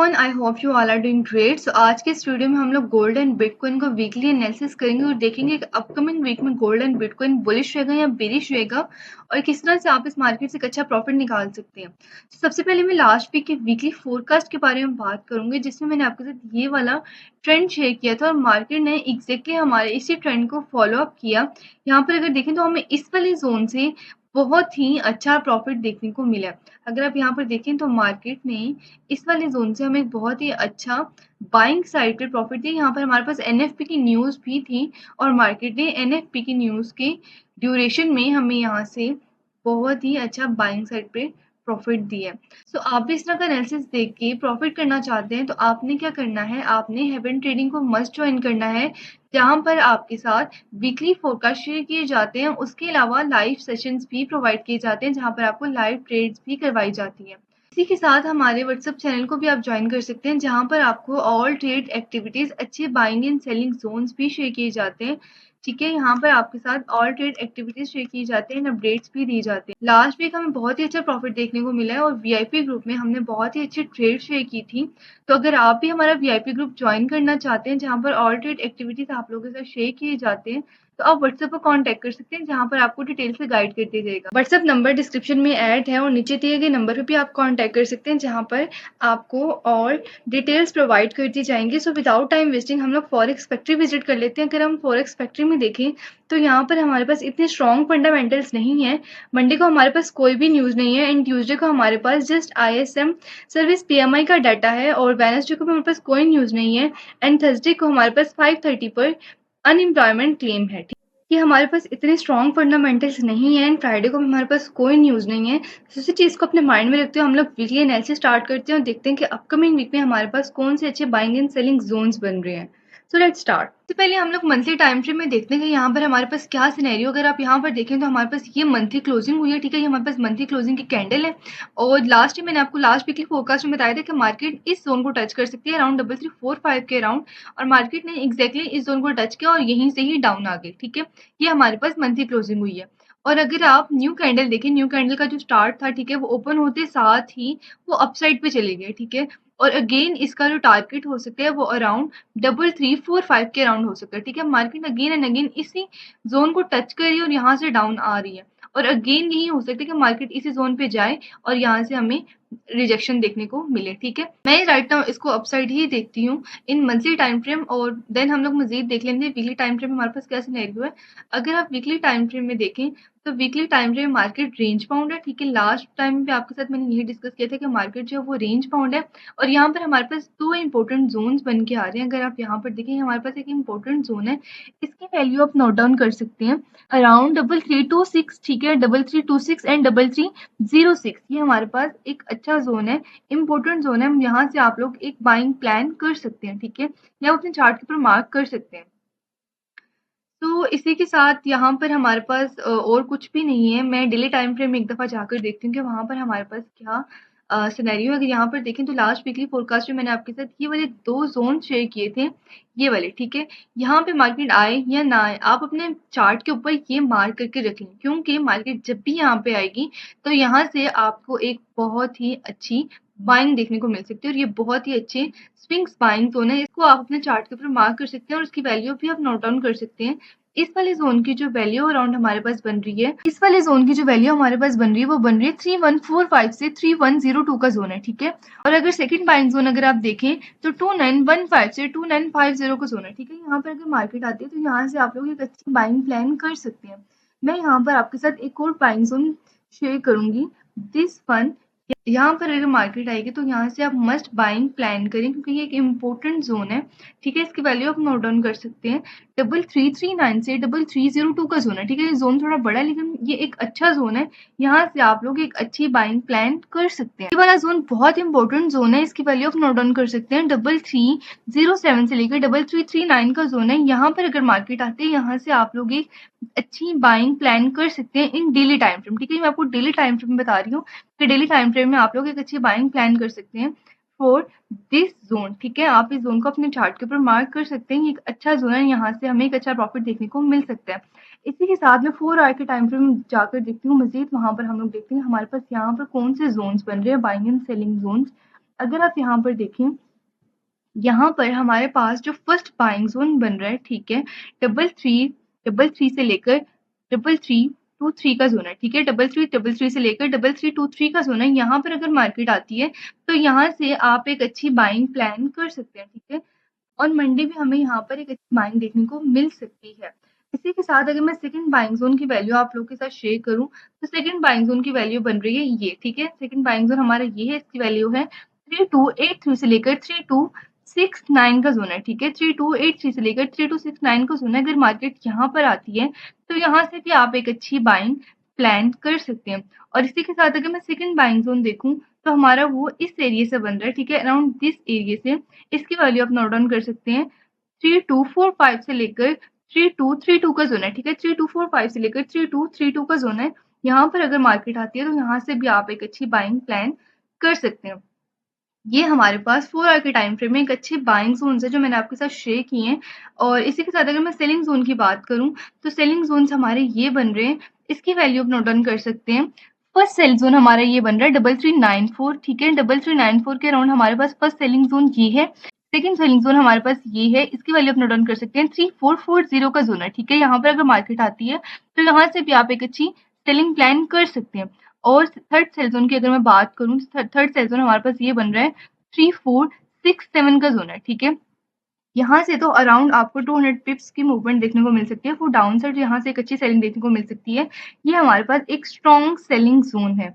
Everyone, I hope you all are doing great. So आज के इस वीडियो में हम लोग गोल्ड एंड बिटकॉइन को वीकली एनालिसिस करेंगे और देखेंगे कि अपकमिंग वीक में गोल्ड एंड बिटकॉइन बुलिश रहेगा या बेरिश रहेगा और किस तरह से आप इस मार्केट से एक अच्छा प्रॉफिट निकाल सकते हैं। तो सबसे पहले मैं लास्ट वीक के वीकली फोरकास्ट के बारे में बात करूंगी, जिसमें मैंने आपके साथ ये वाला ट्रेंड शेयर किया था और मार्केट ने एग्जैक्टली हमारे इसी ट्रेंड को फॉलो अप किया। यहाँ पर अगर देखें तो हमें इस वाले जोन से बहुत ही अच्छा प्रॉफिट देखने को मिला। अगर आप यहाँ पर देखें तो मार्केट ने इस वाले जोन से हमें बहुत ही अच्छा बाइंग साइड पे प्रॉफिट दिया। यहाँ पर हमारे पास एनएफपी की न्यूज भी थी और मार्केट ने एनएफपी की न्यूज के ड्यूरेशन में हमें यहाँ से बहुत ही अच्छा बाइंग साइड पे प्रॉफिट दिया है। सो आप भी इस तरह का एनालिसिस देख के प्रॉफिट करना चाहते हैं तो आपने क्या करना है, आपने हेवन ट्रेडिंग को मस्ट ज्वाइन करना है, जहां पर आपके साथ वीकली फोरकास्ट शेयर किए जाते हैं। उसके अलावा लाइव सेशंस भी प्रोवाइड किए जाते हैं जहां पर आपको लाइव ट्रेड्स भी करवाई जाती है। इसी के साथ हमारे व्हाट्सएप चैनल को भी आप ज्वाइन कर सकते हैं, जहां पर आपको ऑल ट्रेड एक्टिविटीज, अच्छे बाइंग एंड सेलिंग जोन्स भी शेयर किए जाते हैं। ठीक है, यहाँ पर आपके साथ ऑल ट्रेड एक्टिविटीज शेयर की जाती हैं, अपडेट्स भी दी जाती हैं। लास्ट वीक हमें बहुत ही अच्छा प्रॉफिट देखने को मिला है और वीआईपी ग्रुप में हमने बहुत ही अच्छी ट्रेड शेयर की थी। तो अगर आप भी हमारा वीआईपी ग्रुप ज्वाइन करना चाहते हैं, जहाँ पर ऑल ट्रेड एक्टिविटीज आप लोगों के साथ शेयर किए जाते हैं, तो आप व्हाट्सएप पर कांटेक्ट कर सकते हैं, जहां पर आपको डिटेल से गाइड कर दिया जाएगा। व्हाट्सएप नंबर डिस्क्रिप्शन में ऐड है और नीचे दिए गए नंबर पर भी आप कांटेक्ट कर सकते हैं, जहां पर आपको और डिटेल्स प्रोवाइड कर दी जाएंगी। सो विदाउट टाइम वेस्टिंग हम लोग फॉरेक्स फैक्ट्री विजिट कर लेते हैं। अगर हम फॉरेक्स फैक्ट्री में देखें तो यहाँ पर हमारे पास इतने स्ट्रॉन्ग फंडामेंटल्स नहीं है। मंडे को हमारे पास कोई भी न्यूज़ नहीं है एंड ट्यूसडे को हमारे पास जस्ट आईएसएम सर्विस पीएमआई का डाटा है और वेडनेसडे को भी हमारे पास कोई न्यूज़ नहीं है एंड थर्सडे को हमारे पास 5:30 पर अनएम्प्लॉयमेंट क्लेम है। कि हमारे पास इतने स्ट्रॉन्ग फंडामेंटल्स नहीं है एंड फ्राइडे को भी हमारे पास कोई न्यूज़ नहीं है। तो इसी चीज़ को अपने माइंड में रखते हुए हम लोग वीकली एनालिसिस स्टार्ट करते हैं और देखते हैं कि अपकमिंग वीक में हमारे पास कौन से अच्छे बाइंग एंड सेलिंग जोन्स बन रहे हैं। So let's start. सबसे पहले हम लोग मंथली टाइम फ्रेम में देखते हैं कि यहाँ पर हमारे पास क्या सिनेरियो। अगर आप यहाँ पर देखें तो हमारे पास ये मंथली क्लोजिंग हुई है। ठीक है, ये हमारे पास मंथली क्लोजिंग की कैंडल है और लास्ट टाइम मैंने आपको लास्ट वीकली फोरकास्ट में बताया था कि मार्केट इस जोन को टच कर सकती है अराउंड 3345 के अराउंड, और मार्केट ने एग्जैक्टली इस जोन को टच किया और यहीं से ही डाउन आ गई। ठीक है, ये हमारे पास मंथली क्लोजिंग हुई है। और अगर आप न्यू कैंडल देखें, न्यू कैंडल का जो स्टार्ट था, ठीक है, वो ओपन होते साथ ही वो अपसाइड पे चले गए। ठीक है, और अगेन इसका जो टारगेट हो सकता है वो अराउंड 3345 के अराउंड हो सकता है। ठीक है, मार्केट अगेन एंड अगेन इसी जोन को टच कर रही है और यहाँ से डाउन आ रही है और अगेन यही हो सकता है कि मार्केट इसी जोन पे जाए और यहाँ से हमें रिजेक्शन देखने को मिले। ठीक है, मैं राइट नाउ इसको अपसाइड ही देखती हूँ इन मंथली टाइम फ्रेम और देन हम लोग मजीद देख लेंगे वीकली टाइम फ्रेम में हमारे पास क्या सिनेरियो है। अगर आप वीकली टाइम फ्रेम में देखें तो weekly time frame market range bound है। ठीक है, लास्ट टाइम पे आपके साथ मैंने यही डिस्कस किया था कि मार्केट जो है वो रेंज बाउंड है और यहाँ पर हमारे पास दो इंपॉर्टेंट जोन्स बन के आ रहे हैं। अगर आप यहाँ पर देखें, हमारे पास एक इंपॉर्टेंट जोन है, इसकी वैल्यू आप नोट डाउन कर सकते हैं अराउंड 3326। ठीक है, 3326 एंड 3306, ये हमारे पास एक अच्छा जोन है, इंपॉर्टेंट जोन है। यहाँ से आप लोग एक बाइंग प्लान कर सकते हैं। ठीक है, या अपने चार्ट के ऊपर मार्क कर सकते हैं। तो इसी के साथ यहाँ पर हमारे पास और कुछ भी नहीं है। मैं डेली टाइम फ्रेम में एक दफ़ा जाकर देखती हूँ कि वहाँ पर हमारे पास क्या सिनेरियो है। अगर यहाँ पर देखें तो लास्ट वीकली फोरकास्ट में मैंने आपके साथ ये वाले दो जोन शेयर किए थे, ये वाले। ठीक है, यहाँ पे मार्केट आए या ना आए, आप अपने चार्ट के ऊपर ये मार्क करके रख लें, क्योंकि मार्केट जब भी यहाँ पे आएगी तो यहाँ से आपको एक बहुत ही अच्छी बाइंग देखने को मिल सकती है और ये बहुत ही अच्छे स्विंग्स बाइंग जोन है। इसको आप अपने चार्ट के ऊपर मार्क कर सकते हैं और इसकी वैल्यू भी आप नोट डाउन कर सकते हैं। इस वाले जोन की जो वैल्यू अराउंड हमारे पास बन रही है, इस वाले जोन की जो वैल्यू हमारे पास बन रही है वो बन रही है 3145 से 3102 का जोन है। ठीक है, और अगर सेकंड बाइंग जोन अगर आप देखें तो 2915 से 2950 का जोन है। ठीक है, यहाँ पर अगर मार्केट आती है तो यहाँ से आप लोग एक अच्छी बाइंग प्लान कर सकते हैं। मैं यहाँ पर आपके साथ एक और बाइंग जोन शेयर करूंगी, दिस वन। यहाँ पर अगर मार्केट आएगी तो यहाँ से आप मस्ट बाइंग प्लान करें, क्योंकि ये एक इम्पोर्टेंट जोन है। ठीक है, इसकी वैल्यू आप नोट डाउन कर सकते हैं, 3339 से 3302 का जोन है। ठीक है, ये जोन थोड़ा बड़ा है लेकिन ये एक अच्छा जोन है, यहाँ से आप लोग एक अच्छी बाइंग प्लान कर सकते हैं। ये वाला जोन बहुत इंपॉर्टेंट जोन है, इसकी वैल्यू आप नोट डाउन कर सकते हैं, 3307 से लेकर 3339 का जोन है। यहाँ पर अगर मार्केट आते हैं, यहाँ से आप लोग एक अच्छी बाइंग प्लान कर सकते हैं इन डेली टाइम फ्रेम। ठीक है, मैं आपको डेली टाइम फ्रेम बता रही हूँ कि डेली टाइम फ्रेम में आप लोग एक अच्छी बाइंग प्लान कर सकते हैं फॉर दिस जोन। ठीक है, आप इस जोन को अपने चार्ट के ऊपर मार्क कर सकते हैं, ये एक अच्छा जोन है, यहाँ से हमें एक अच्छा प्रॉफिट देखने को मिल सकता है। इसी के साथ में 4 आवर के टाइम फ्रेम जाकर देखती हूँ मजीद, वहां पर हम लोग देखते हैं हमारे पास यहाँ पर कौन से जोन्स बन रहे हैं, बाइंग एंड सेलिंग जोन्स। अगर आप यहाँ पर देखें, यहाँ पर हमारे पास जो फर्स्ट बाइंग जोन बन रहा है, ठीक है, डबल थ्री से लेकर डबल थ्री टू थ्री का जोन है, ठीक है, डबल थ्री से लेकर डबल थ्री टू थ्री का जोन है। यहाँ पर अगर मार्केट आती है तो यहाँ से आप एक अच्छी बाइंग प्लान कर सकते हैं, ठीक है। और मंडे भी हमें यहाँ पर एक अच्छी बाइंग देखने को मिल सकती है। इसी के साथ अगर मैं सेकंड बाइंग जोन की वैल्यू आप लोगों के साथ शेयर करूँ, तो सेकंड बाइंग जोन की वैल्यू बन रही है ये, ठीक है। सेकंड बाइंग जोन हमारा ये है, इसकी वैल्यू है 3283 से लेकर 3269 का जोन है, ठीक है। 3283 से लेकर 3269 का जोन है। अगर मार्केट यहाँ पर आती है तो यहाँ से भी आप एक अच्छी बाइंग प्लान कर सकते हैं। और इसी के साथ अगर मैं सेकंड बाइंग जोन देखूँ, तो हमारा वो इस एरिया से बन रहा है, ठीक है, अराउंड दिस एरिया से। इसकी वैल्यू आप नोट डाउन कर सकते हैं, 3245 से लेकर 3232 का जोन है, ठीक है। 3245 से लेकर 3232 का जोन है। यहाँ पर अगर मार्केट आती है तो यहाँ से भी आप एक अच्छी बाइंग प्लान कर सकते हैं। ये हमारे पास 4 आवर के टाइम फ्रेम में एक अच्छे बाइंग ज़ोन्स है जो मैंने आपके साथ शेयर किए हैं। और इसी के साथ अगर मैं सेलिंग ज़ोन की बात करूँ, तो सेलिंग ज़ोन्स हमारे ये बन रहे हैं, इसकी वैल्यू आप नोट डाउन कर सकते हैं। फर्स्ट सेल ज़ोन हमारा ये बन रहा है 3394, ठीक है। 3394 के अराउंड हमारे पास फर्स्ट सेलिंग ज़ोन ये है। सेकंड सेलिंग ज़ोन हमारे पास ये है, इसकी वैल्यू आप नोट डाउन कर सकते हैं। 3440 का ज़ोन है, ठीक है। यहाँ पर अगर मार्केट आती है तो यहाँ से भी आप एक अच्छी सेलिंग प्लान कर सकते हैं। और थर्ड सेल ज़ोन की अगर मैं बात करूँ, थर्ड सेल ज़ोन हमारे पास ये बन रहा है 3467 का ज़ोन है, ठीक है। यहाँ से तो अराउंड आपको 200 पिप्स की मूवमेंट देखने को मिल सकती है। फॉर डाउन साइड यहाँ से एक अच्छी सेलिंग देखने को मिल सकती है। ये हमारे पास एक स्ट्रॉन्ग सेलिंग ज़ोन है।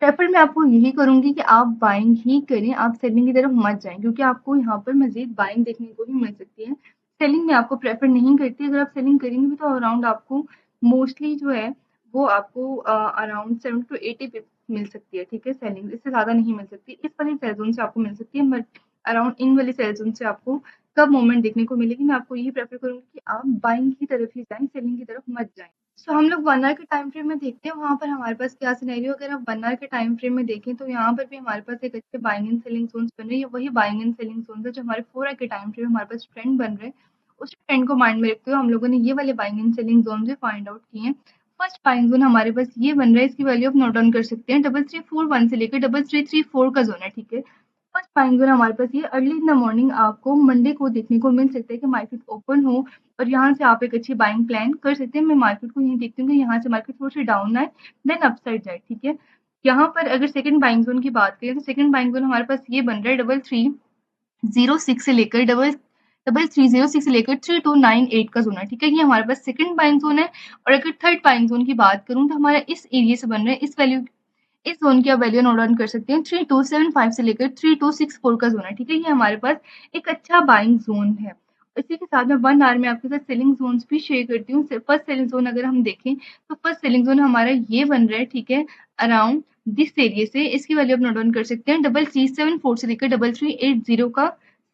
प्रेफर मैं आपको यही करूँगी कि आप बाइंग ही करें, आप सेलिंग की तरफ मत जाएँ, क्योंकि आपको यहाँ पर मज़ीद बाइंग देखने को ही मिल सकती है। सेलिंग मैं आपको प्रेफर नहीं करती। अगर आप सेलिंग करेंगे भी तो अराउंड आपको मोस्टली जो है वो आपको अराउंड 70 टू 80 पिप्स मिल सकती है, ठीक है, सेलिंग। इससे ज़्यादा नहीं मिल सकती। इस वाली सेल ज़ोन से आपको मिल सकती है, बट अराउंड इन वाली सेल ज़ोन से आपको कब मूवमेंट देखने को मिलेगी। मैं आपको यही प्रेफर करूँगी कि आप बाइंग की तरफ ही जाएँ, सेलिंग की तरफ मत जाएँ। सो हम लोग 1 आवर के टाइम फ्रेम में देखते हैं, वहाँ पर हमारे पास क्या सिनेरियो। अगर आप 1 आवर के टाइम फ्रेम में देखें तो यहाँ पर भी हमारे पास एक अच्छे बाइंग एंड सेलिंग ज़ोन्स बन रहे हैं। वही बाइंग एंड सेलिंग ज़ोन्स है जो हमारे 4 आवर के टाइम फ्रेम में हमारे पास ट्रेंड बन रहे हैं। उस ट्रेंड को माइंड में रखते हुए हम लोगों ने ये वाले बाइंग एंड सेलिंग ज़ोन्स भी फाइंड आउट किए हैं। फर्स्ट बाइंग ज़ोन हमारे पास ये बन रहा है, इसकी वैल्यू आप नोट डाउन कर सकते हैं। 3341 से लेकर 3334 का ज़ोन है, ठीक है। फर्स्ट बाइंग ज़ोन हमारे पास ये अर्ली इन द मॉर्निंग आपको मंडे को देखने को मिल सकता है कि मार्केट ओपन हो और यहाँ से आप एक अच्छी बाइंग प्लान कर सकते हैं। मैं मार्केट को यही देखती हूँ कि यहाँ से मार्केट थोड़ी सी डाउन आए देन अपसाइड जाए, ठीक है। यहाँ पर अगर सेकंड बाइंग ज़ोन की बात करें तो सेकंड बाइंग ज़ोन हमारे पास ये बन रहा है 3306 से लेकर डबल डबल 306 से लेकर 3298 का जोन है, ठीक है। ये हमारे पास सेकंड बाइंग जोन है। और अगर थर्ड बाइंग जोन की बात करूँ तो हमारा इस एरिया से बन रहा है, इस ज़ोन की आप वैल्यू नोट डाउन कर सकते हैं। 3275 से लेकर 3264 का ज़ोन है, ठीक है। ये हमारे पास एक अच्छा बाइंग ज़ोन है। इसी के साथ मैं 1 आवर में आपके साथ सेलिंग ज़ोन्स भी शेयर करती हूँ। फर्स्ट सेलिंग ज़ोन अगर हम देखें तो फर्स्ट सेलिंग ज़ोन हमारा ये बन रहा है, ठीक है, अराउंड दिस एरिया से। इसकी वैल्यू आप नोट डाउन कर सकते हैं। 3374 से लेकर 3380 का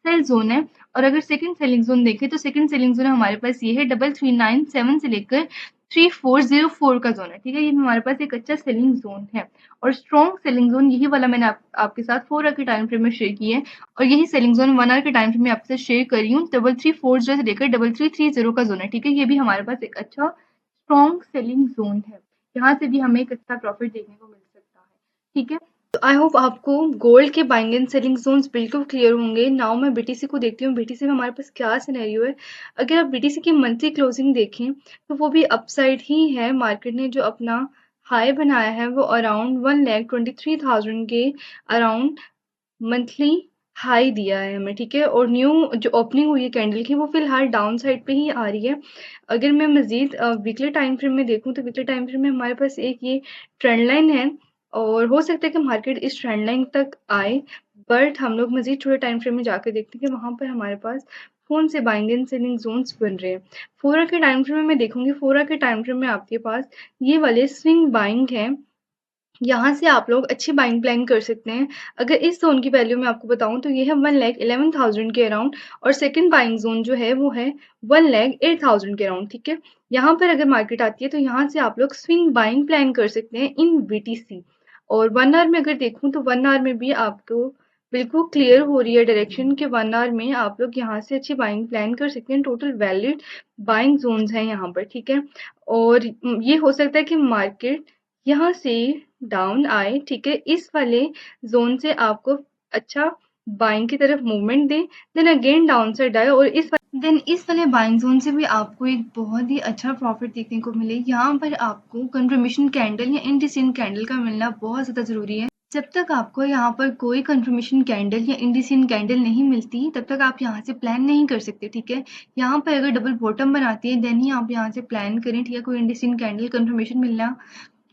सेल ज़ोन है। और अगर सेकंड सेलिंग ज़ोन देखें तो सेकंड सेलिंग ज़ोन हमारे पास ये है 3397 से लेकर 3404 का ज़ोन है, ठीक है। ये हमारे पास एक अच्छा सेलिंग ज़ोन है। और स्ट्रॉन्ग सेलिंग जोन यही वाला मैंने आपके साथ 4 आवर के टाइम फ्रेम में शेयर की है। और यही सेलिंग जोन 1 आवर के टाइम फ्रेम में आपके साथ शेयर कर रही हूँ। 3340 से लेकर 3330 का जोन है, ठीक है। ये भी हमारे पास एक अच्छा स्ट्रॉन्ग सेलिंग जोन है। यहाँ से भी हमें एक अच्छा प्रॉफिट देखने को मिल सकता है, ठीक है। तो आई होप आपको गोल्ड के बाइंग एंड सेलिंग जोन्स बिल्कुल क्लियर होंगे। नाउ मैं बीटीसी को देखती हूँ, बीटीसी में हमारे पास क्या सिनेरियो है। अगर आप बीटीसी की मंथली क्लोजिंग देखें तो वो भी अपसाइड ही है। मार्केट ने जो अपना हाई बनाया है वो अराउंड 1,23,000 के अराउंड मंथली हाई दिया है हमें, ठीक है। और न्यू जो ओपनिंग हुई है कैंडल की वो फिलहाल डाउन साइड पे ही आ रही है। अगर मैं मज़ीद वीकली टाइम फ्रेम में देखूँ तो वीकली टाइम फ्रेम में हमारे पास एक ये ट्रेंड लाइन है और हो सकता है कि मार्केट इस ट्रेंड लाइन तक आए। बट हम लोग मज़ीद छोटे टाइम फ्रेम में जाके देखते हैं कि वहाँ पर हमारे पास कौन से बाइंग एंड सेलिंग जोन्स बन रहे हैं। 4 आवर के टाइम फ्रेम में मैं देखूँगी, 4 आवर के टाइम फ्रेम में आपके पास ये वाले स्विंग बाइंग है। यहाँ से आप लोग अच्छी बाइंग प्लान कर सकते हैं। अगर इस ज़ोन की वैल्यू मैं आपको बताऊँ तो ये है 1,11,000 के अराउंड। और सेकंड बाइंग ज़ोन जो है वो है 1,08,000 के अराउंड, ठीक है। यहाँ पर अगर मार्केट आती है तो यहाँ से आप लोग स्विंग बाइंग प्लान कर सकते हैं इन बीटीसी। और 1 आवर में अगर देखूँ तो 1 आवर में भी आपको बिल्कुल क्लियर हो रही है डायरेक्शन कि 1 आवर में आप लोग यहाँ से अच्छी बाइंग प्लान कर सकते हैं। टोटल वैलिड बाइंग ज़ोन्स हैं यहाँ पर, ठीक है। और ये हो सकता है कि मार्केट यहाँ से डाउन आए, ठीक है। इस वाले ज़ोन से आपको अच्छा बाइंग की तरफ मूवमेंट दें, देन अगेन डाउन साइड आए और इस वाले बाइंग जोन से भी आपको एक बहुत ही अच्छा प्रॉफिट देखने को मिले। यहाँ पर आपको कंफर्मेशन कैंडल या इंडिसेंट कैंडल का मिलना बहुत ज़्यादा ज़रूरी है। जब तक आपको यहाँ पर कोई कंफर्मेशन कैंडल या इंडिसेंट कैंडल नहीं मिलती, तब तक आप यहाँ से प्लान नहीं कर सकते, ठीक है। यहाँ पर अगर डबल बॉटम बनाती है देन ही आप यहाँ से प्लान करें, ठीक है। कोई इंडिसेंट कैंडल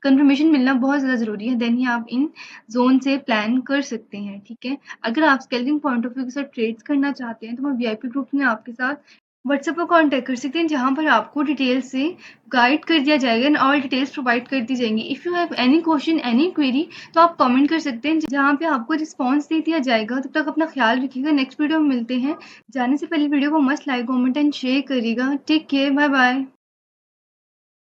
कंफर्मेशन मिलना बहुत ज़्यादा ज़रूरी है, देन ही आप इन ज़ोन से प्लान कर सकते हैं, ठीक है। अगर आप स्केल्पिंग पॉइंट ऑफ व्यू के साथ ट्रेड्स करना चाहते हैं तो मैं वीआईपी ग्रुप में आपके साथ व्हाट्सएप पर कॉन्टैक्ट कर सकते हैं, जहाँ पर आपको डिटेल से गाइड कर दिया जाएगा एंड ऑल डिटेल्स प्रोवाइड कर दी जाएंगी। If you have any question any query तो आप कमेंट कर सकते हैं, जहाँ पे आपको रिस्पॉन्स दे दिया जाएगा। तब तक अपना ख्याल रखिएगा, नेक्स्ट वीडियो में मिलते हैं। जाने से पहले वीडियो को must like comment and share करिएगा। Take care, bye bye.